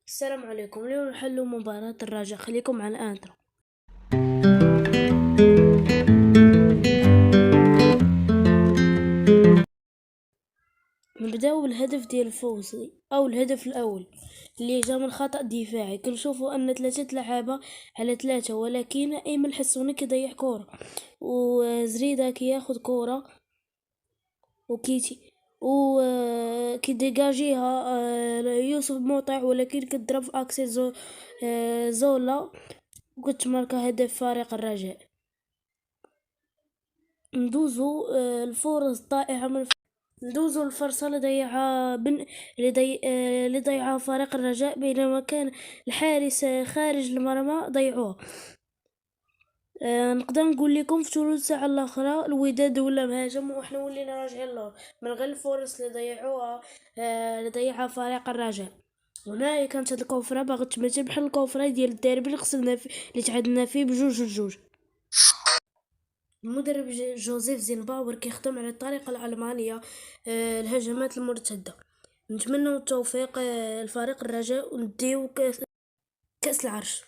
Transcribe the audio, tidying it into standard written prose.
السلام عليكم. اليوم نحلو مباراة الرجاء، خليكم مع الانترو. نبداو بالهدف ديال الفوز او الهدف الاول اللي جا من خطأ دفاعي. كنشوفوا ان 3 لعابة على 3، ولكن ايمن الحسوني كيضيع كورة، وزريدة كياخد كورة وكيتي كيديجاجيها يوسف موطع، ولكن كتضرب في اكسي زولا وكتماركا هدف فريق الرجاء. ندوزو الفرص الضائعة ندوزو الفرصة اللي ضيعها اللي ضيعها فريق الرجاء بينما كان الحارس خارج المرمى ضيعوه. نقدر نقول لكم في ثلث ساعة الاخرى الوداد ولا مهاجم وحنا ولينا راجعين له من غير الفرص اللي ضيعوها اللي ضيعها فريق الرجاء. هنايا كانت هاد الكوفرة باغا تمثل بحال الكوفرة ديال الديربي اللي خسرنا فيه، اللي تعادلنا فيه ب2-2. المدرب جوزيف زينباور كيخدم على الطريقة الألمانية الهجمات المرتدة. نتمنى التوفيق لفريق الرجاء ونديو كأس العرش.